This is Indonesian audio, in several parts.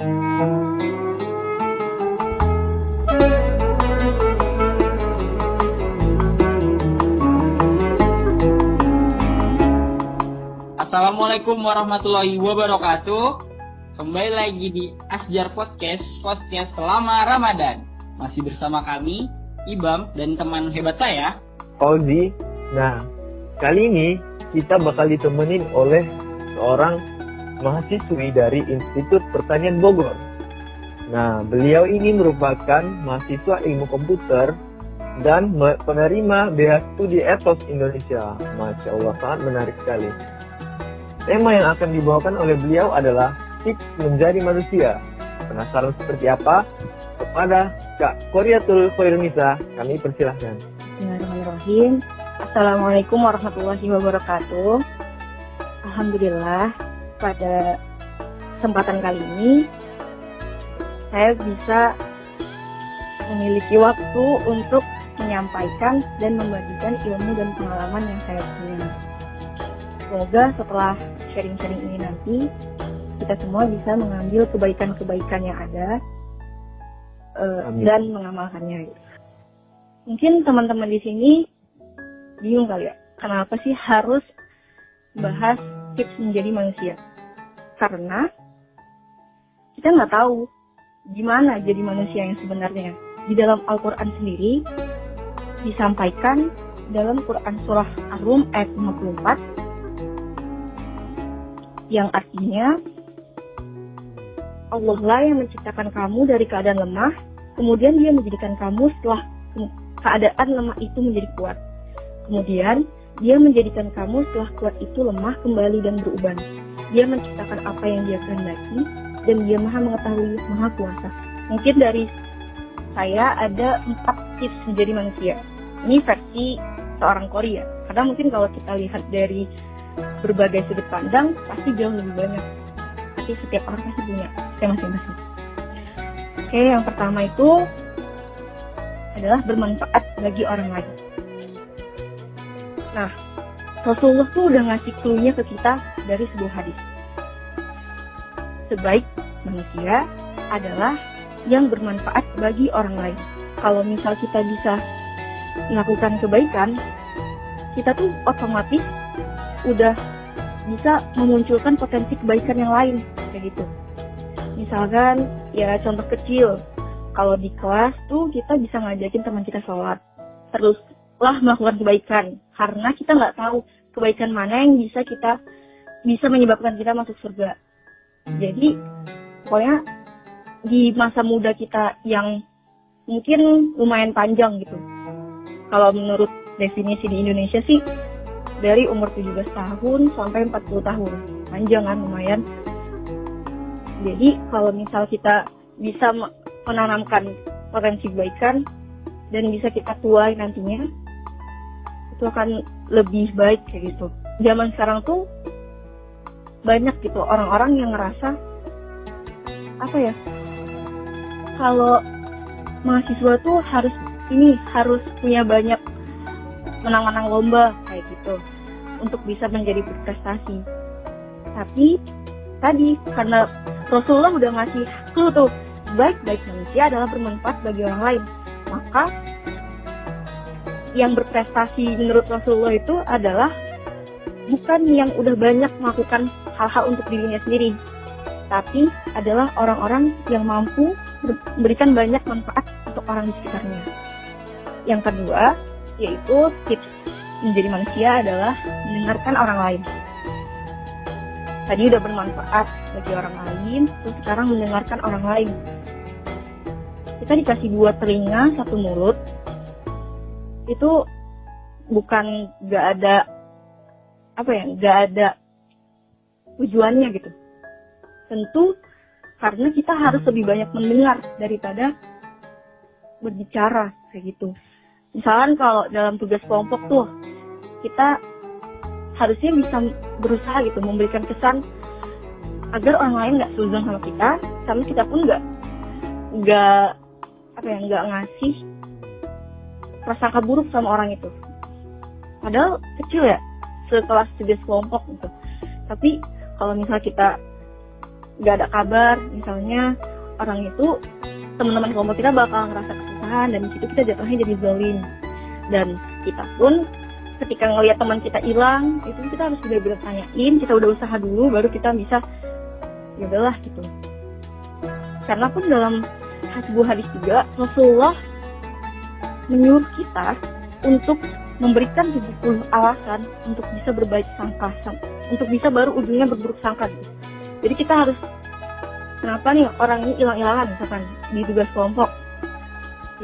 Assalamualaikum warahmatullahi wabarakatuh. Kembali lagi di Asjar Podcast selama Ramadan. Masih bersama kami, Ibam dan teman hebat saya, Fauzi. Nah, kali ini kita bakal ditemenin oleh seorang mahasiswi dari Institut Pertanian Bogor. Nah, beliau ini merupakan mahasiswa ilmu komputer dan penerima BH Studi Ethos Indonesia. Masya Allah, sangat menarik sekali. Tema yang akan dibawakan oleh beliau adalah tips menjadi manusia. Penasaran seperti apa? Kepada Kak Qoriatul Khairunisa, kami persilahkan. Bismillahirrahmanirrahim. Assalamualaikum warahmatullahi wabarakatuh. Alhamdulillah, pada kesempatan kali ini saya bisa memiliki waktu untuk menyampaikan dan membagikan ilmu dan pengalaman yang saya punya. Semoga setelah sharing-sharing ini nanti kita semua bisa mengambil kebaikan-kebaikan yang ada dan mengamalkannya. Mungkin teman-teman di sini bingung kali ya, kenapa sih harus bahas tips menjadi manusia? Karena kita nggak tahu gimana jadi manusia yang sebenarnya. Di dalam Al-Quran sendiri disampaikan dalam Quran Surah Ar-Rum ayat 54 yang artinya Allah lah yang menciptakan kamu dari keadaan lemah, kemudian Dia menjadikan kamu setelah keadaan lemah itu menjadi kuat. Kemudian Dia menjadikan kamu setelah kuat itu lemah kembali dan berubah. Dia menciptakan apa yang Dia kehendaki dan Dia Maha Mengetahui, Maha Kuasa. Mungkin dari saya ada 4 tips menjadi manusia. Ini versi seorang Korea. Karena mungkin kalau kita lihat dari berbagai sudut pandang pasti jauh lebih banyak. Tapi setiap orang pasti punya masing-masing. Oke, yang pertama itu adalah bermanfaat bagi orang lain. Nah, Rasulullah tuh udah ngasih clue-nya ke kita dari sebuah hadis. Sebaik manusia adalah yang bermanfaat bagi orang lain. Kalau misal kita bisa melakukan kebaikan, kita tuh otomatis udah bisa memunculkan potensi kebaikan yang lain, kayak gitu. Misalkan, ya contoh kecil, kalau di kelas tuh kita bisa ngajakin teman kita sholat, teruslah melakukan kebaikan, karena kita nggak tahu kebaikan mana yang bisa menyebabkan kita masuk surga. Jadi, pokoknya di masa muda kita yang mungkin lumayan panjang gitu. Kalau menurut definisi di Indonesia sih, dari umur 17 tahun sampai 40 tahun. Panjang kan, lumayan. Jadi kalau misal kita bisa menanamkan potensi kebaikan dan bisa kita tuai nantinya, itu akan lebih baik kayak gitu. Zaman sekarang tuh banyak gitu orang-orang yang ngerasa kalau mahasiswa tuh harus punya banyak menang-menang lomba kayak gitu untuk bisa menjadi berprestasi. Tapi tadi karena Rasulullah udah ngasih clue tuh, baik-baik manusia adalah bermanfaat bagi orang lain. Maka yang berprestasi menurut Rasulullah itu adalah bukan yang udah banyak melakukan hal-hal untuk dirinya sendiri, tapi adalah orang-orang yang mampu memberikan banyak manfaat untuk orang di sekitarnya. Yang kedua, yaitu tips menjadi manusia adalah mendengarkan orang lain. Tadi udah bermanfaat bagi orang lain, terus sekarang mendengarkan orang lain. Kita dikasih 2 telinga, 1 mulut. Itu bukan gak ada tujuannya gitu. Tentu karena kita harus lebih banyak mendengar daripada berbicara kayak gitu. Misalkan kalau dalam tugas kelompok tuh, kita harusnya bisa berusaha gitu memberikan kesan agar orang lain nggak suzon sama kita pun nggak ngasih prasangka buruk sama orang itu. Padahal kecil ya, sekelas tugas kelompok gitu. Tapi kalau misal kita nggak ada kabar, misalnya orang itu, teman-teman kelompok kita bakal ngerasa kesusahan, dan di situ kita jatuhnya jadi zalim. Dan kita pun ketika ngelihat teman kita hilang, itu kita harus benar-benar tanyain, kita udah usaha dulu baru kita bisa ya udahlah gitu. Karena pun dalam sebuah hadis juga Rasulullah menyuruh kita untuk memberikan 70 alasan untuk bisa berbaik sangka, untuk bisa baru ujungnya berburuk sangka gitu. Jadi kita harus, kenapa nih orang ini hilang-hilangan misalkan di tugas kelompok,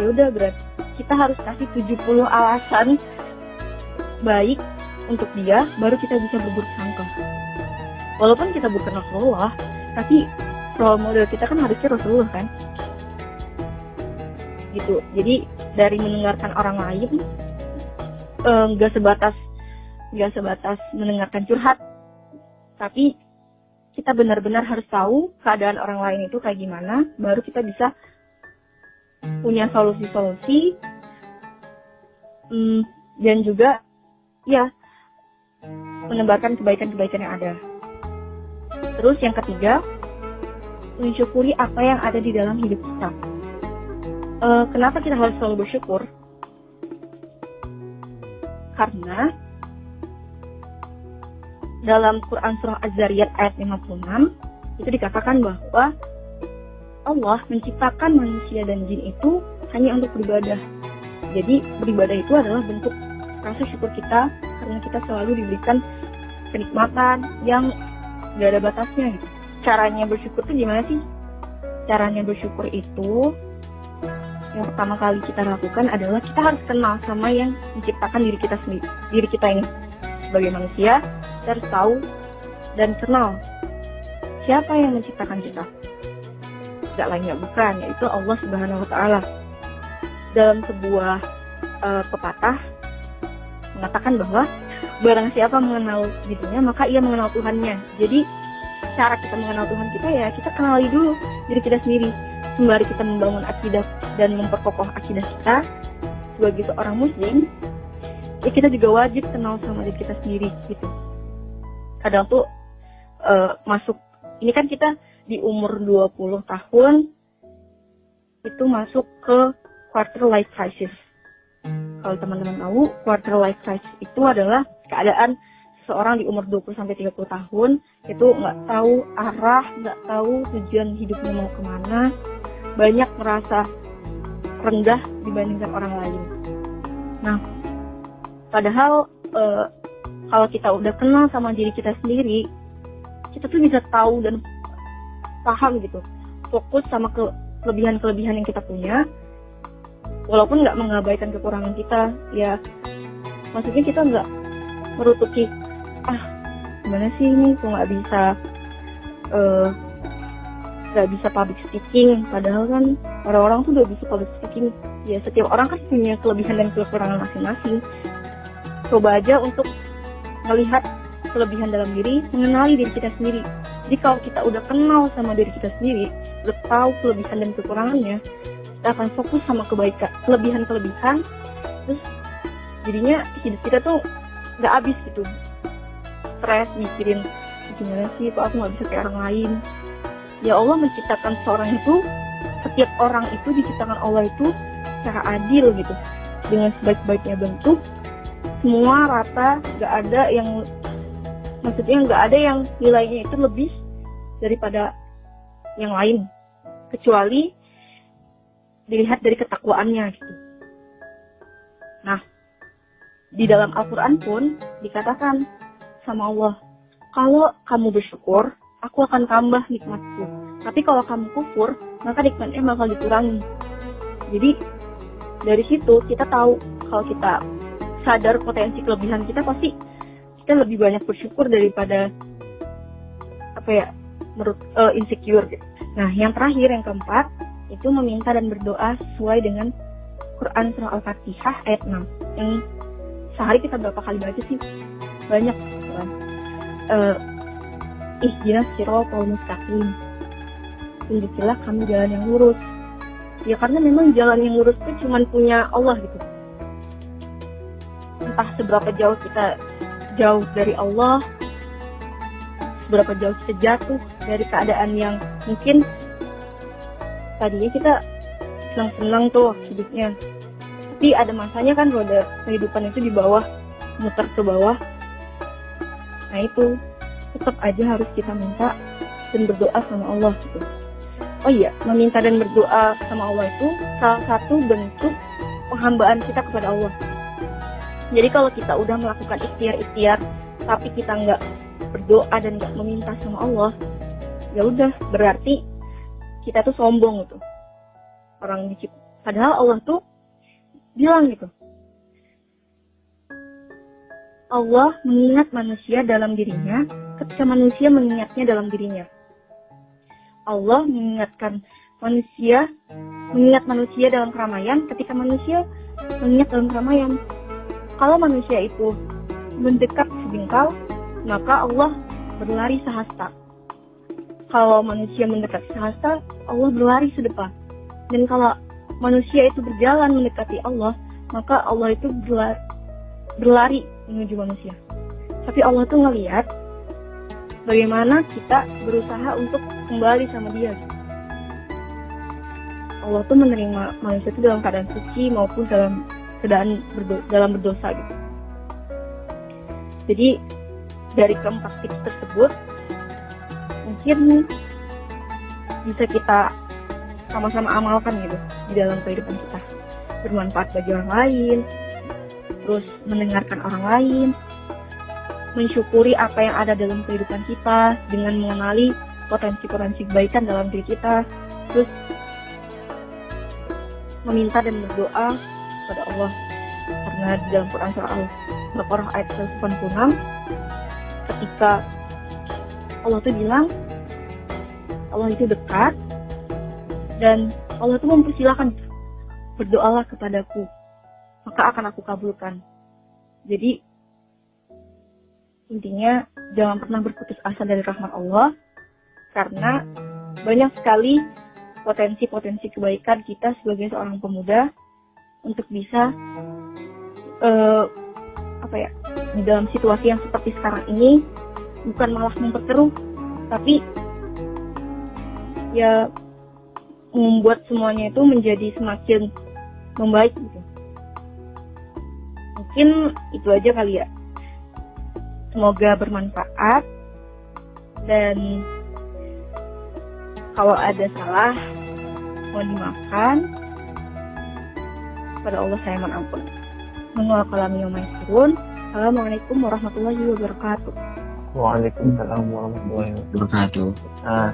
ya udah berarti kita harus kasih 70 alasan baik untuk dia, baru kita bisa berburuk sangka. Walaupun kita bukan Rasulullah, tapi role model kita kan harusnya Rasulullah kan, gitu. Jadi dari mendengarkan orang lain, nggak sebatas mendengarkan curhat, tapi kita benar-benar harus tahu keadaan orang lain itu kayak gimana, baru kita bisa punya solusi-solusi, dan juga ya menebarkan kebaikan-kebaikan yang ada. Terus yang ketiga, mensyukuri apa yang ada di dalam hidup kita. Kenapa kita harus selalu bersyukur? Karena dalam Quran Surah Az-Zariyat ayat 56 itu dikatakan bahwa Allah menciptakan manusia dan jin itu hanya untuk beribadah. Jadi beribadah itu adalah bentuk rasa syukur kita karena kita selalu diberikan kenikmatan yang gak ada batasnya gitu. Caranya bersyukur itu gimana sih? Caranya bersyukur itu yang pertama kali kita lakukan adalah kita harus kenal sama yang menciptakan diri kita sendiri. Diri kita ini sebagai manusia, kita harus tahu dan kenal siapa yang menciptakan kita. Tidak lain bukan, yaitu Allah Subhanahu wa Ta'ala. Dalam sebuah pepatah mengatakan bahwa barang siapa mengenal dirinya, maka ia mengenal Tuhannya. Jadi cara kita mengenal Tuhan kita ya kita kenali dulu diri kita sendiri. Sembari kita membangun akidah dan memperkokoh akidah kita sebagai seorang muslim, ya kita juga wajib kenal sama diri kita sendiri gitu. Kadang tuh masuk, ini kan kita di umur 20 tahun itu masuk ke quarter life crisis. Kalau teman-teman tahu, quarter life crisis itu adalah keadaan seorang di umur 20-30 tahun itu nggak tahu arah, nggak tahu tujuan hidupnya mau kemana, banyak merasa rendah dibandingkan orang lain. Nah, padahal kalau kita udah kenal sama diri kita sendiri, kita tuh bisa tahu dan paham gitu, fokus sama kelebihan-kelebihan yang kita punya, walaupun nggak mengabaikan kekurangan kita. Ya, maksudnya kita nggak merutuki, gimana sih ini kok nggak bisa public speaking, padahal kan orang-orang tuh udah bisa public speaking. Ya setiap orang kan punya kelebihan dan kekurangan masing-masing. Coba aja untuk melihat kelebihan dalam diri, mengenali diri kita sendiri. Jadi kalau kita udah kenal sama diri kita sendiri, udah tahu kelebihan dan kekurangannya, kita akan fokus sama kelebihan-kelebihan, terus jadinya hidup kita tuh nggak habis gitu, stres mikirin gimana sih kok aku nggak bisa kayak orang lain. Ya Allah menciptakan seorang itu, setiap orang itu diciptakan Allah itu secara adil gitu, dengan sebaik-baiknya bentuk, semua rata, nggak ada yang, maksudnya nggak ada yang nilainya itu lebih daripada yang lain, kecuali dilihat dari ketakwaannya gitu. Nah, di dalam Al-Quran pun dikatakan sama Allah, kalau kamu bersyukur, aku akan tambah nikmatku. Tapi kalau kamu kufur, maka nikmatnya bakal dikurangi. Jadi dari situ kita tahu kalau kita sadar potensi kelebihan kita, pasti kita lebih banyak bersyukur daripada insecure gitu. Nah, yang terakhir, yang keempat, itu meminta dan berdoa sesuai dengan Quran Surah Al-Fatihah ayat 6. Yang sehari kita berapa kali baca sih? Banyak kan. Ihdinas siratal mustaqim, tunjukilah kami jalan yang lurus. Ya karena memang jalan yang lurus itu cuma punya Allah gitu. Entah seberapa jauh kita jauh dari Allah, seberapa jauh kita jatuh dari keadaan yang mungkin tadinya kita senang-senang tuh hidupnya, tapi ada masanya kan roda kehidupan itu di bawah, muter ke bawah. Nah itu tetap aja harus kita minta dan berdoa sama Allah gitu. Oh iya, meminta dan berdoa sama Allah itu salah satu bentuk penghambaan kita kepada Allah. Jadi kalau kita udah melakukan ikhtiar-ikhtiar tapi kita nggak berdoa dan nggak meminta sama Allah, ya udah berarti kita tuh sombong gitu. Orang dicipta. Padahal Allah tuh bilang gitu. Allah mengingat manusia dalam dirinya ketika manusia mengingatnya dalam dirinya. Allah mengingat manusia dalam keramaian ketika manusia mengingat dalam keramaian. Kalau manusia itu mendekat sejengkal, maka Allah berlari sehasta. Kalau manusia mendekat sehasta, Allah berlari sedepan. Dan kalau manusia itu berjalan mendekati Allah, maka Allah itu berlari menuju manusia. Tapi Allah tuh ngelihat bagaimana kita berusaha untuk kembali sama Dia. Allah tuh menerima manusia itu dalam keadaan suci maupun dalam keadaan berdosa gitu. Jadi dari keempat tips tersebut mungkin bisa kita sama-sama amalkan gitu di dalam kehidupan kita. Bermanfaat bagi orang lain, terus mendengarkan orang lain, mensyukuri apa yang ada dalam kehidupan kita dengan mengenali potensi-potensi kebaikan dalam diri kita, terus meminta dan berdoa kepada Allah. Karena di dalam Quran surah Al-Baqarah ayat 186 ketika Allah itu bilang Allah itu dekat dan Allah itu mempersilahkan berdoalah kepadaku maka akan aku kabulkan. Jadi intinya jangan pernah berputus asa dari rahmat Allah, karena banyak sekali potensi-potensi kebaikan kita sebagai seorang pemuda untuk bisa di dalam situasi yang seperti sekarang ini bukan malah memperkeruh, tapi ya membuat semuanya itu menjadi semakin membaik gitu. Mungkin itu aja kali ya. Semoga bermanfaat, dan kalau ada salah mohon dimaafkan. Pada Allah saya mohon ampun. Assalamualaikum warahmatullahi wabarakatuh. Waalaikumsalam warahmatullahi wabarakatuh. Nah,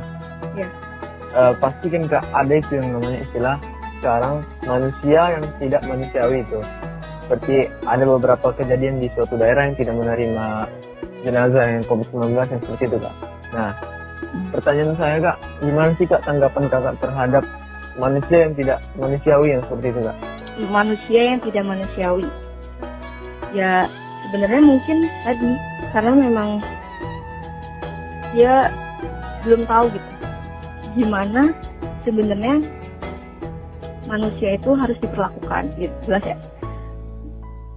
ya. Pasti kan Kak, ada itu yang namanya istilah sekarang manusia yang tidak manusiawi itu. Seperti ada beberapa kejadian di suatu daerah yang tidak menerima jenazah yang COVID-19 yang seperti itu Kak. Nah, pertanyaan saya Kak, gimana sih Kak tanggapan Kakak terhadap manusia yang tidak manusiawi yang seperti itu Kak? Manusia yang tidak manusiawi. Ya sebenarnya mungkin tadi karena memang dia belum tahu gitu gimana sebenarnya manusia itu harus diperlakukan gitu, jelas ya,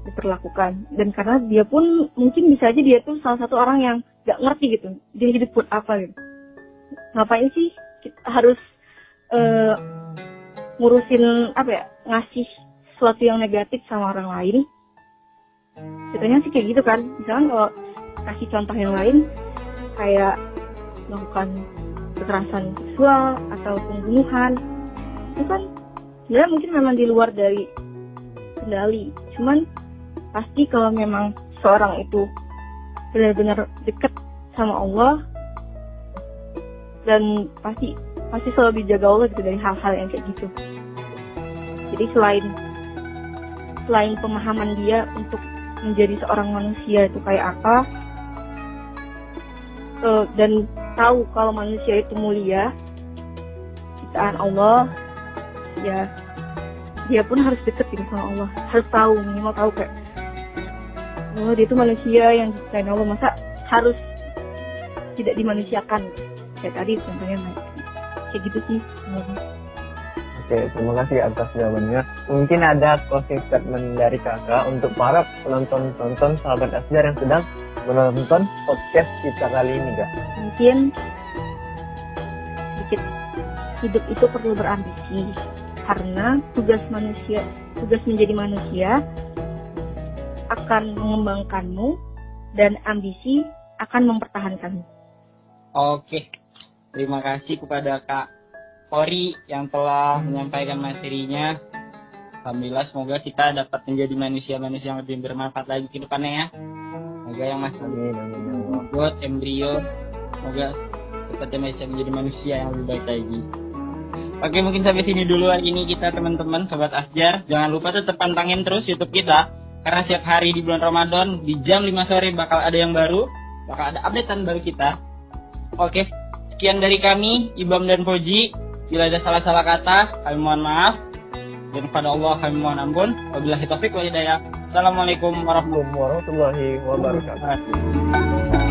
diperlakukan. Dan karena dia pun mungkin bisa aja dia tuh salah satu orang yang gak ngerti gitu dia hidup buat apa gitu. Ngapain sih kita harus ngurusin ngasih sesuatu yang negatif sama orang lain. Ceritanya sih kayak gitu kan. Misalkan kalau kasih contoh yang lain kayak melakukan kekerasan seksual atau pembunuhan, itu kan sebenarnya mungkin memang di luar dari kendali. Cuman pasti kalau memang seorang itu benar-benar dekat sama Allah dan pasti selalu dijaga Allah gitu dari hal-hal yang kayak gitu. Jadi selain pemahaman dia untuk menjadi seorang manusia itu kayak apa, dan tahu kalau manusia itu mulia, ciptaan Allah, ya dia pun harus dekat gitu sama Allah, harus tahu, minimal tahu kayak dia itu manusia yang diciptain Allah, masa harus tidak dimanusiakan kayak tadi contohnya kayak gitu sih. Oke, terima kasih atas jawabannya. Mungkin ada closing statement dari Kakak untuk para penonton sahabat Asjar yang sedang menonton podcast kita kali ini Kak. Mungkin sedikit. Hidup itu perlu berambisi, karena tugas menjadi manusia akan mengembangkanmu dan ambisi akan mempertahankanmu. Oke, terima kasih kepada Kak Kori yang telah menyampaikan materinya. Alhamdulillah, semoga kita dapat menjadi manusia-manusia yang lebih bermanfaat lagi ke depannya ya. Semoga yang masih buat embrio, semoga secepatnya bisa menjadi manusia yang lebih baik lagi. Oke, mungkin sampai sini dulu hari ini kita teman-teman Sobat Asjar. Jangan lupa tetap pantangin terus YouTube kita, karena setiap hari di bulan Ramadan di jam 5 sore bakal ada yang baru, bakal ada updatean baru kita. Oke, sekian dari kami, Ibam dan Fauji. Bila ada salah-salah kata, kami mohon maaf. Dan kepada Allah kami mohon ampun. Wabillahi taufiq wal hidayah. Assalamualaikum warahmatullahi Warahmatullahi wabarakatuh. wabarakatuh.